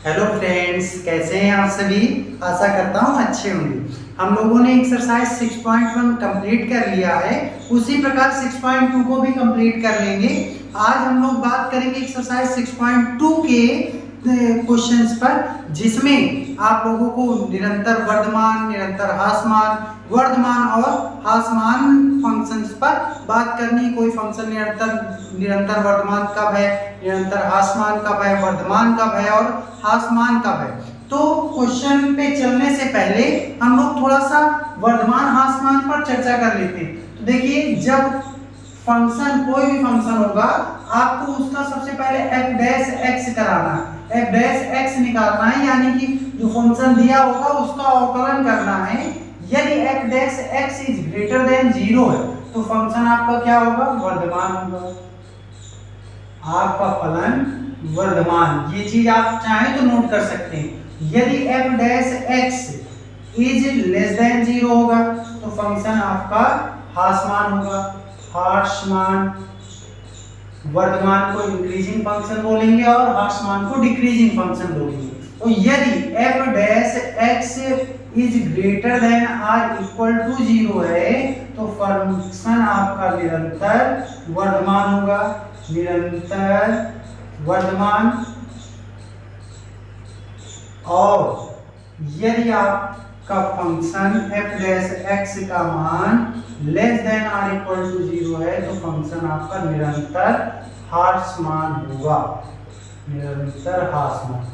Hello friends, कैसे हैं आप सभी। आशा करता हूँ अच्छे होंगे। हम लोगों ने एक्सरसाइज 6.1 कंप्लीट कर लिया है, उसी प्रकार 6.2 को भी कंप्लीट कर लेंगे। आज हम लोग बात करेंगे एक्सरसाइज 6.2 के क्वेश्चंस पर, जिसमें आप लोगों को निरंतर वर्धमान, निरंतर ह्रासमान, वर्धमान और ह्रासमान फंक्शंस पर बात करनी। कोई फंक्शन निरंतर वर्धमान कब है, निरंतर ह्रासमान कब है, वर्धमान कब है और ह्रासमान कब है। तो क्वेश्चन पे चलने से पहले हम लोग थोड़ा सा वर्धमान ह्रासमान पर चर्चा कर लेते हैं। तो देखिए, जब फंक्शन कोई भी फंक्शन होगा, आपको उसका सबसे पहले f डैश x कराना है, f डैश x निकालना है, यानी कि जो फंक्शन दिया होगा उसका अवकलन करना है। यदि f dash x is greater than 0 है तो फंक्शन आपका क्या होगा, वर्धमान होगा। आपका फलन वर्धमान, ये चीज आप चाहें तो नोट कर सकते हैं। यदि f dash x is less than 0 होगा तो फंक्शन आपका ह्रासमान होगा। ह्रासमान, वर्धमान को इंक्रीजिंग फंक्शन बोलेंगे और ह्रासमान को डिक्रीजिंग फंक्शन बोलेंगे। तो यदि f dash x is greater than or equal to 0 है तो फंक्शन आपका निरंतर वर्धमान होगा। निरंतर वर्धमान। और यदि आपका फंक्शन f डैश x का मान less than or equal to 0 है तो फंक्शन आपका निरंतर ह्रासमान होगा। निरंतर ह्रासमान।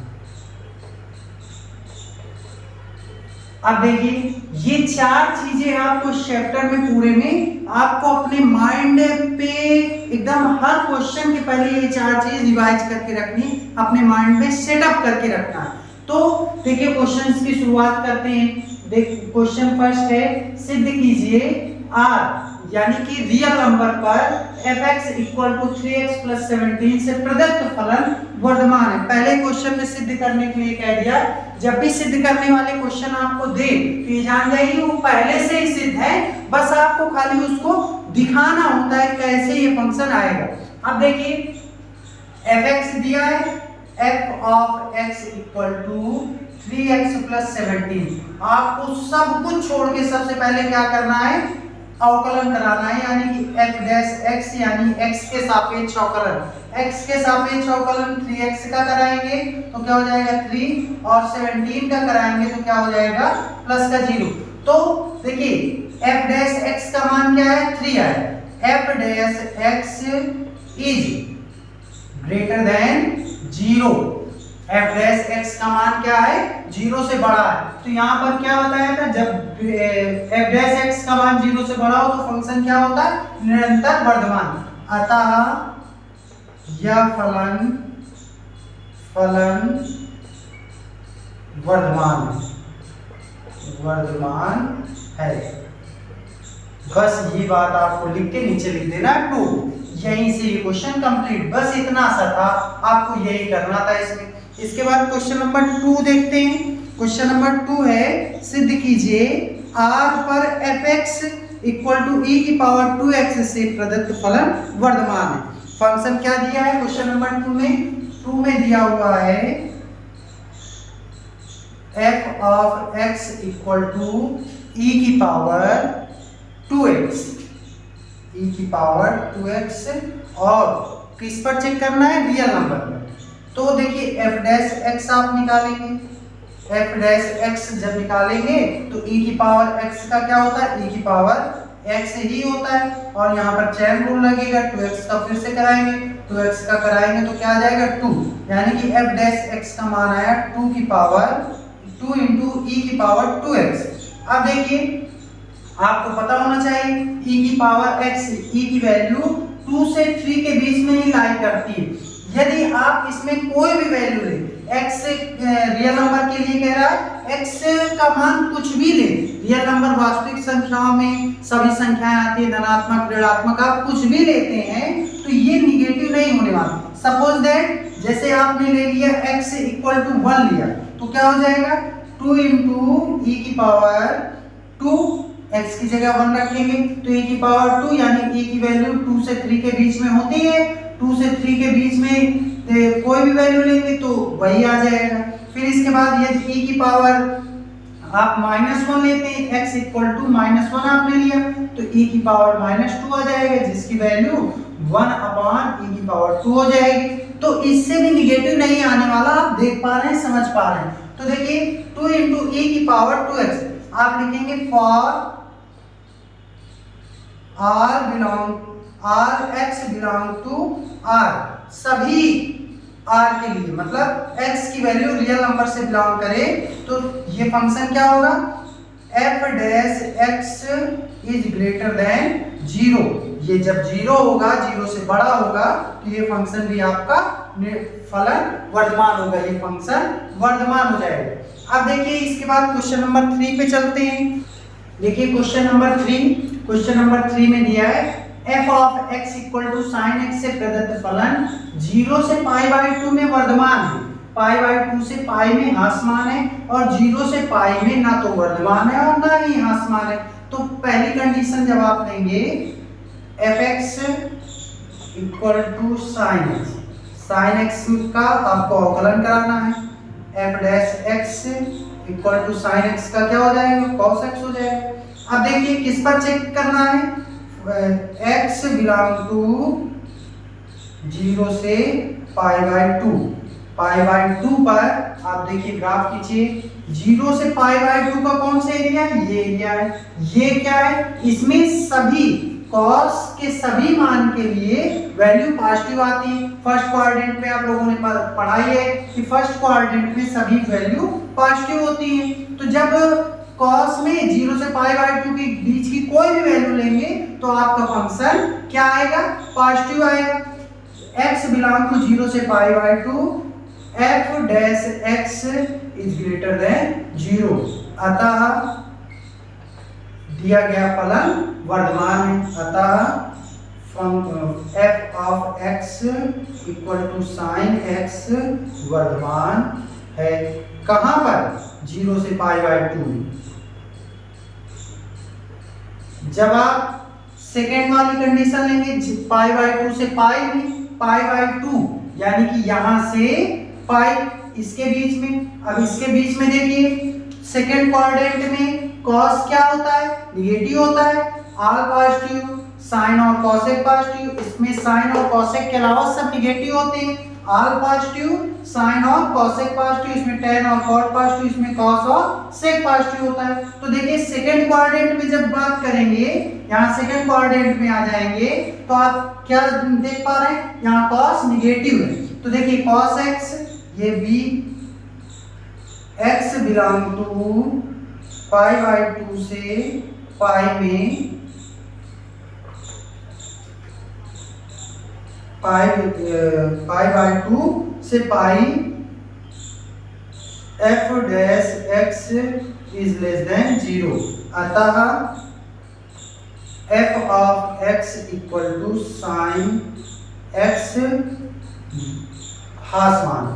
अब देखिए, ये चार चीजें आपको इस चैप्टर में पूरे में आपको अपने माइंड पे एकदम हर क्वेश्चन के पहले ये चार चीज रिवाइज करके रखनी, अपने माइंड में सेटअप करके रखना है। तो देखिए, क्वेश्चंस की शुरुआत करते हैं। देखिए, क्वेश्चन फर्स्ट है, सिद्ध कीजिए r यानी कि रियल नंबर पर fx equal to 3x plus 17 से प्रदत्त फलन वर्धमान है। पहले क्वेश्चन में सिद्ध करने के लिए कह दिया, जब भी सिद्ध करने वाले क्वेश्चन आपको दे तो ये जान जाइए वो पहले से ही सिद्ध है, बस आपको खाली उसको दिखाना होता है कैसे ये फंक्शन आएगा। अब देखिए, fx दिया है, f of x equal to 3x plus 17। आपको सब कुछ छोड़ के सबसे पहले क्या करना है, अवकलन कराना है, यानी कि f डैश x यानी x के सापेक्ष अवकलन। x के सापेक्ष अवकलन 3x का कराएंगे तो क्या हो जाएगा 3, और 17 का कराएंगे तो क्या हो जाएगा प्लस का 0। तो देखिए, f डैश x का मान क्या है, 3 है। f dash x is greater than 0। f dash x का मान क्या है, 0 से बड़ा है। तो यहाँ पर क्या बताया था, जब f डैश x का मान 0 से बड़ा हो तो फंक्शन क्या होता है, निरंतर वर्धमान। अतः यह फलन वर्धमान है। बस ये बात आपको लिख के नीचे लिख देना 2। यहीं से ये क्वेश्चन कंप्लीट, बस इतना सा था, आपको यही करना था इसमें। इसके बाद क्वेश्चन नंबर 2 देखते हैं। क्वेश्चन नंबर 2 है, सिद्ध कीजिए r पर fx इक्वल टू e की पावर 2x से प्रदत्त फलन वर्धमान है। फंक्शन क्या दिया है क्वेश्चन नंबर 2 में दिया हुआ है f of x equal to e की पावर 2x, e की पावर 2x, और किस पर चेक करना है, रियल नंबर पर। तो देखिए, f डैश x आप निकालेंगे, f डैश x जब निकालेंगे तो e की पावर x का क्या होता है, e की पावर x ही होता है, और यहाँ पर चैन रूल लगेगा। 2x का फिर से कराएंगे, 2x का कराएंगे तो क्या आ जाएगा 2, यानी कि f डैश x का मान आया 2 की पावर 2 इंटू e की पावर 2x। अब देखिए, आपको पता होना चाहिए e की पावर x, e की वैल्यू 2 से 3 के बीच में ही लाई करती है। यदि आप इसमें कोई भी वैल्यू ले, x रियल नंबर के लिए कह रहा है, x का मान कुछ भी ले, रियल नंबर वास्तविक संख्याओं में सभी संख्याएं आती है, धनात्मक ऋणात्मक, आप कुछ भी लेते हैं तो ये निगेटिव नहीं होने वाला। सपोज दैट जैसे आपने ले लिया x इक्वल टू 1 लिया तो क्या हो जाएगा 2 इंटू e की पावर 2, x की जगह 1 रखेंगे तो e की पावर 2, यानी e की वैल्यू 2 से 3 के बीच में होती है। 2 से 3 के बीच में कोई भी वैल्यू लेंगे तो वही आ जाएगा। फिर इसके बाद यदि e की पावर आप -1 लेते हैं, x इक्वल टू -1 आपने लिया तो e की पावर -2 आ जाएगा, जिसकी वैल्यू 1 अपॉन e की पावर 2 हो जाएगी। तो इससे भी निगेटिव नहीं आने वाला, आप देख पा रहे हैं, समझ पा रहे हैं। तो देखिए 2 इंटू e की पावर 2x आप लिखेंगे for x belong to r, सभी r के लिए, मतलब x की वैल्यू रियल नंबर से बिलोंग करे तो ये फंक्शन क्या होगा, f dash x is greater than 0। ये जब 0 होगा, 0 से बड़ा होगा तो ये फंक्शन भी आपका फलन वर्धमान होगा, ये फंक्शन वर्धमान हो जाएगा। अब देखिए इसके बाद क्वेश्चन नंबर 3 पे चलते हैं। देखिए क्वेश्चन नंबर 3 में दिया है f of x equal to sine x से प्रदत्त फलन 0 से π/2 में वर्धमान है, π/2 से पाई में ह्रासमान है और 0 से पाई में ना तो वर्धमान है और ना ही ह्रासमान है। तो पहली कंडीशन जब आप लेंगे fx equal to sine x का आपको अवकलन कराना है, f dash x equal to sine x का क्या हो जाएगा, cos x हो जाएगा। अब देखिए किस पर चेक करना है, x बिलोंग टू 0 से π/2 पर आप देखिए ग्राफ खींचिए, 0 से π/2 का कौन सा एरिया है, ये एरिया है। ये क्या है, इसमें सभी cos के सभी मान के लिए वैल्यू पॉजिटिव आती है। फर्स्ट क्वाड्रेंट में आप लोगों ने पढ़ाई है कि फर्स्ट क्वाड्रेंट में सभी वैल्यू पॉजिटिव होती है। तो जब cos में 0 से π/2 के बीच की कोई भी वैल्यू लेंगे तो आपका फंक्शन क्या आएगा, पॉजिटिव आएगा। x बिलोंग टू 0 से π/2 f dash x is greater than 0, अतः दिया गया फलन वर्धमान है। अतः f of x equal to sine x वर्धमान है। कहां पर, 0 से π/2 में। जब आप सेकेंड वाली कंडीशन लेंगे π/2 से पाई में, π/2 यानी कि यहां से पाई इसके बीच में। अब इसके बीच में देखिए सेकेंड क्वाड्रेंट में cos क्या होता है, निगेटिव होता है, ऑल पॉजिटिव, साइन और cosec पॉजिटिव, इसमें साइन और cosec के अलावा सब निगेटिव होते हैं। ऑल पॉजिटिव, साइन और cosec पॉजिटिव, इसमें tan और cot पॉजिटिव, इसमें cos और sec पॉजिटिव होता है। तो देखिए सेकंड क्वाड्रेंट में जब बात करेंगे, यहाँ सेकंड क्वाड्रेंट में आ जाएंगे तो आप क्या देख पा रहे हैं, यहाँ cos निगेटिव है। तो देखिए cos x, ये भी x बिलोंग टू π/2 से पाई में π/2 से pi f dash x is less than 0, अतः f of x equal to sine x ह्रासमान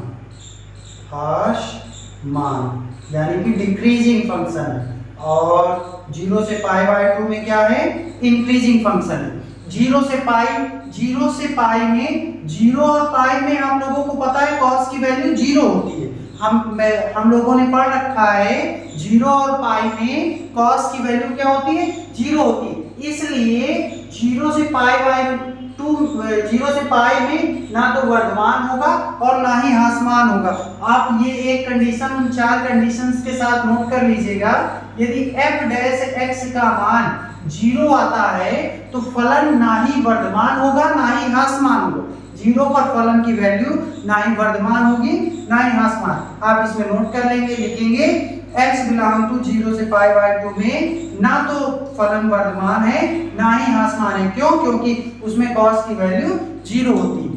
यानी कि डिक्रीजिंग फंक्शन है, और 0 से π/2 में क्या है, इंक्रीजिंग फंक्शन है। 0 से पाई में, 0 और पाई में आप लोगों को पता है cos की वैल्यू 0 होती है। हम लोगों ने पढ़ रखा है 0 और पाई में cos की वैल्यू क्या होती है, 0 होती है। इसलिए 0 से पाई में ना तो वर्धमान होगा और ना ही ह्रासमान होगा। आप ये एक कंडीशन, उन 4 कंडीशंस के साथ नोट कर लीजिएगा। यदि f डैश x का मान 0 आता है तो फलन ना ही वर्धमान होगा ना ही ह्रासमान होगा। 0 पर फलन की वैल्यू ना ही वर्धमान होगी ना ही ह्रासमान। आप इसमें नोट कर लेंगे, लिखेंगे x बिलोंग टू 0 से π/2 में ना तो फलन वर्धमान है ना ही ह्रासमान है। क्यों? क्योंकि उसमें cos की वैल्यू 0 होती है।